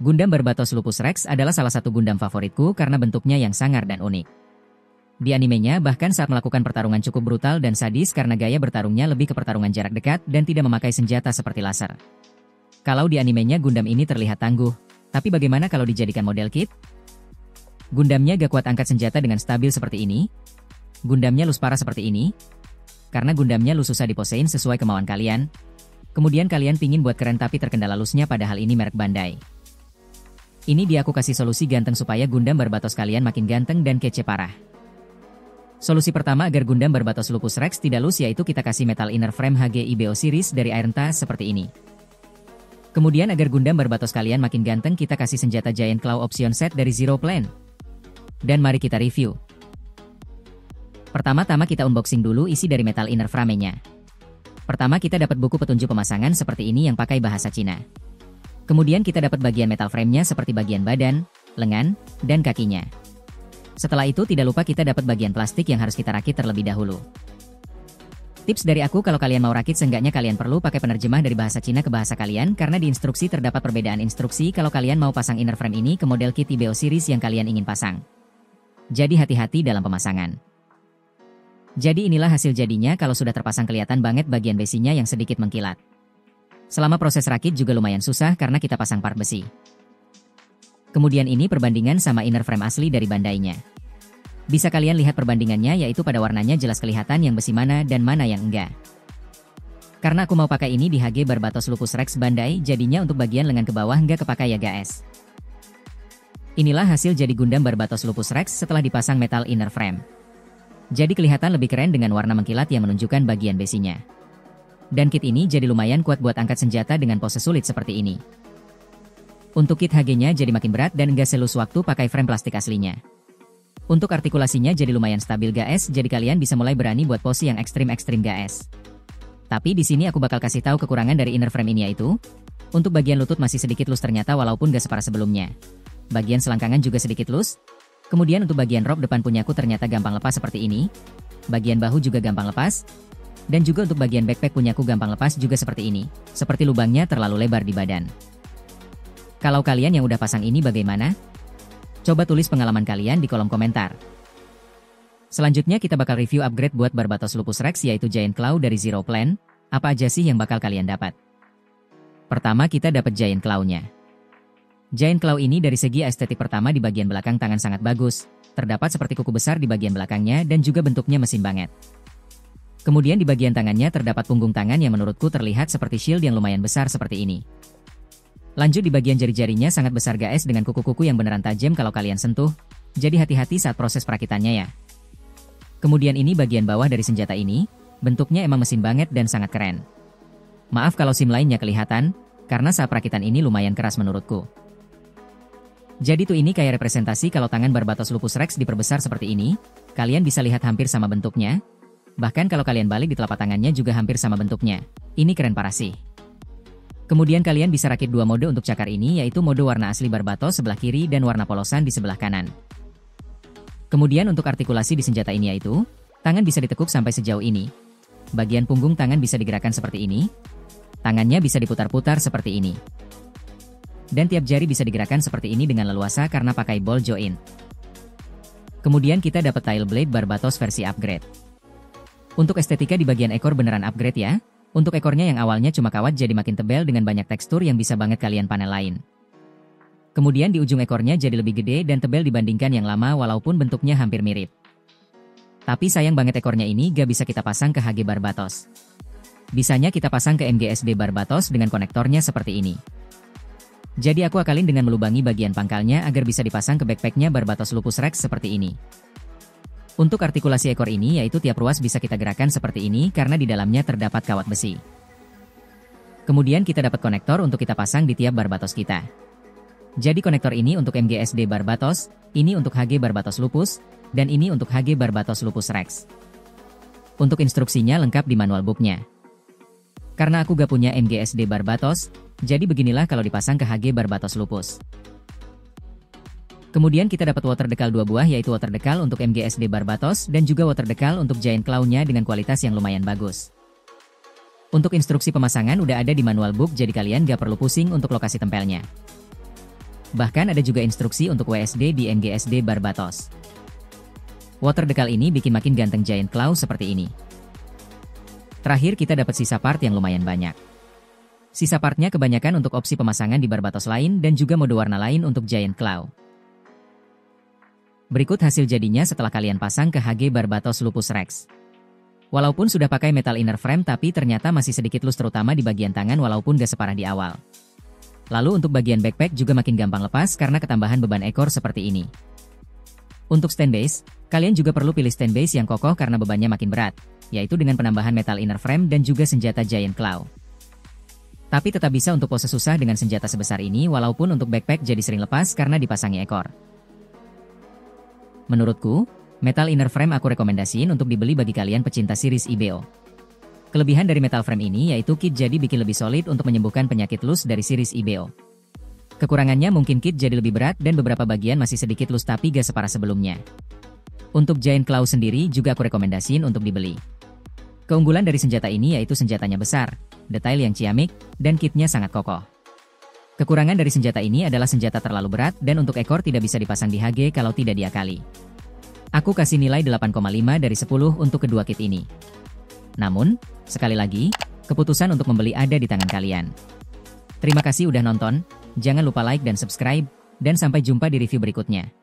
Gundam Barbatos Lupus Rex adalah salah satu Gundam favoritku karena bentuknya yang sangar dan unik. Di animenya bahkan saat melakukan pertarungan cukup brutal dan sadis karena gaya bertarungnya lebih ke pertarungan jarak dekat dan tidak memakai senjata seperti laser. Kalau di animenya Gundam ini terlihat tangguh, tapi bagaimana kalau dijadikan model kit? Gundamnya gak kuat angkat senjata dengan stabil seperti ini. Gundamnya loose parah seperti ini. Karena Gundamnya loose susah diposein sesuai kemauan kalian. Kemudian kalian pingin buat keren tapi terkendala loose-nya padahal ini merek Bandai. Ini dia aku kasih solusi ganteng supaya Gundam Barbatos kalian makin ganteng dan kece parah. Solusi pertama agar Gundam Barbatos Lupus Rex tidak loose yaitu kita kasih metal inner frame HGIBO series dari Iron Tas seperti ini. Kemudian agar Gundam Barbatos kalian makin ganteng kita kasih senjata Giant Claw Option Set dari Zero Plan. Dan mari kita review. Pertama-tama kita unboxing dulu isi dari metal inner frame-nya. Pertama kita dapat buku petunjuk pemasangan seperti ini yang pakai bahasa Cina. Kemudian kita dapat bagian metal frame-nya seperti bagian badan, lengan, dan kakinya. Setelah itu tidak lupa kita dapat bagian plastik yang harus kita rakit terlebih dahulu. Tips dari aku kalau kalian mau rakit seenggaknya kalian perlu pakai penerjemah dari bahasa Cina ke bahasa kalian karena di instruksi terdapat perbedaan instruksi kalau kalian mau pasang inner frame ini ke model kit IBO series yang kalian ingin pasang. Jadi hati-hati dalam pemasangan. Jadi inilah hasil jadinya kalau sudah terpasang kelihatan banget bagian besinya yang sedikit mengkilat. Selama proses rakit juga lumayan susah karena kita pasang part besi. Kemudian ini perbandingan sama inner frame asli dari Bandai-nya. Bisa kalian lihat perbandingannya yaitu pada warnanya jelas kelihatan yang besi mana dan mana yang enggak. Karena aku mau pakai ini di HG Barbatos Lupus Rex Bandai jadinya untuk bagian lengan ke bawah enggak kepakai ya guys. Inilah hasil jadi Gundam Barbatos Lupus Rex setelah dipasang metal inner frame. Jadi kelihatan lebih keren dengan warna mengkilat yang menunjukkan bagian besinya. Dan kit ini jadi lumayan kuat buat angkat senjata dengan pose sulit seperti ini. Untuk kit HG-nya jadi makin berat dan enggak selus waktu pakai frame plastik aslinya. Untuk artikulasinya jadi lumayan stabil guys, jadi kalian bisa mulai berani buat pose yang ekstrim-ekstrim guys. Tapi di sini aku bakal kasih tahu kekurangan dari inner frame ini yaitu, untuk bagian lutut masih sedikit loose ternyata walaupun gak separah sebelumnya. Bagian selangkangan juga sedikit loose. Kemudian untuk bagian rok depan punyaku ternyata gampang lepas seperti ini. Bagian bahu juga gampang lepas. Dan juga untuk bagian backpack punyaku gampang lepas juga seperti ini. Seperti lubangnya terlalu lebar di badan. Kalau kalian yang udah pasang ini bagaimana? Coba tulis pengalaman kalian di kolom komentar. Selanjutnya kita bakal review upgrade buat Barbatos Lupus Rex yaitu Giant Claw dari Zero Plan. Apa aja sih yang bakal kalian dapat? Pertama kita dapat Giant Claw-nya. Giant Claw ini dari segi estetik pertama di bagian belakang tangan sangat bagus. Terdapat seperti kuku besar di bagian belakangnya dan juga bentuknya mesin banget. Kemudian di bagian tangannya terdapat punggung tangan yang menurutku terlihat seperti shield yang lumayan besar seperti ini. Lanjut di bagian jari-jarinya sangat besar guys dengan kuku-kuku yang beneran tajam kalau kalian sentuh. Jadi hati-hati saat proses perakitannya ya. Kemudian ini bagian bawah dari senjata ini. Bentuknya emang mesin banget dan sangat keren. Maaf kalau sim lainnya kelihatan, karena saat perakitan ini lumayan keras menurutku. Jadi tuh ini kayak representasi kalau tangan Barbatos Lupus Rex diperbesar seperti ini. Kalian bisa lihat hampir sama bentuknya. Bahkan kalau kalian balik di telapak tangannya juga hampir sama bentuknya. Ini keren parah sih. Kemudian kalian bisa rakit dua mode untuk cakar ini yaitu mode warna asli Barbatos sebelah kiri dan warna polosan di sebelah kanan. Kemudian untuk artikulasi di senjata ini yaitu, tangan bisa ditekuk sampai sejauh ini. Bagian punggung tangan bisa digerakkan seperti ini. Tangannya bisa diputar-putar seperti ini. Dan tiap jari bisa digerakkan seperti ini dengan leluasa karena pakai ball joint. Kemudian kita dapat tail blade Barbatos versi upgrade. Untuk estetika di bagian ekor beneran upgrade ya. Untuk ekornya yang awalnya cuma kawat jadi makin tebal dengan banyak tekstur yang bisa banget kalian panel lain. Kemudian di ujung ekornya jadi lebih gede dan tebal dibandingkan yang lama walaupun bentuknya hampir mirip. Tapi sayang banget ekornya ini gak bisa kita pasang ke HG Barbatos. Bisanya kita pasang ke MGSD Barbatos dengan konektornya seperti ini. Jadi aku akalin dengan melubangi bagian pangkalnya agar bisa dipasang ke backpacknya Barbatos Lupus Rex seperti ini. Untuk artikulasi ekor ini yaitu tiap ruas bisa kita gerakkan seperti ini karena di dalamnya terdapat kawat besi. Kemudian kita dapat konektor untuk kita pasang di tiap Barbatos kita. Jadi konektor ini untuk MGSD Barbatos, ini untuk HG Barbatos Lupus, dan ini untuk HG Barbatos Lupus Rex. Untuk instruksinya lengkap di manual booknya. Karena aku gak punya MGSD Barbatos, jadi beginilah kalau dipasang ke HG Barbatos Lupus. Kemudian kita dapat water decal 2 buah yaitu water decal untuk MGSD Barbatos dan juga water decal untuk Giant Claw-nya dengan kualitas yang lumayan bagus. Untuk instruksi pemasangan udah ada di manual book jadi kalian gak perlu pusing untuk lokasi tempelnya. Bahkan ada juga instruksi untuk WSD di NGSD Barbatos. Water decal ini bikin makin ganteng Giant Claw seperti ini. Terakhir kita dapat sisa part yang lumayan banyak. Sisa partnya kebanyakan untuk opsi pemasangan di Barbatos lain dan juga mode warna lain untuk Giant Claw. Berikut hasil jadinya setelah kalian pasang ke HG Barbatos Lupus Rex. Walaupun sudah pakai metal inner frame tapi ternyata masih sedikit loose terutama di bagian tangan walaupun gak separah di awal. Lalu untuk bagian backpack juga makin gampang lepas karena ketambahan beban ekor seperti ini. Untuk stand base, kalian juga perlu pilih stand base yang kokoh karena bebannya makin berat, yaitu dengan penambahan metal inner frame dan juga senjata Giant Claw. Tapi tetap bisa untuk pose susah dengan senjata sebesar ini walaupun untuk backpack jadi sering lepas karena dipasangi ekor. Menurutku, metal inner frame aku rekomendasiin untuk dibeli bagi kalian pecinta series IBO. Kelebihan dari metal frame ini yaitu kit jadi bikin lebih solid untuk menyembuhkan penyakit loose dari series IBO. Kekurangannya mungkin kit jadi lebih berat dan beberapa bagian masih sedikit loose tapi gak separah sebelumnya. Untuk Giant Claw sendiri juga aku rekomendasiin untuk dibeli. Keunggulan dari senjata ini yaitu senjatanya besar, detail yang ciamik, dan kitnya sangat kokoh. Kekurangan dari senjata ini adalah senjata terlalu berat dan untuk ekor tidak bisa dipasang di HG kalau tidak diakali. Aku kasih nilai 8,5 dari 10 untuk kedua kit ini. Namun, sekali lagi, keputusan untuk membeli ada di tangan kalian. Terima kasih udah nonton, jangan lupa like dan subscribe, dan sampai jumpa di review berikutnya.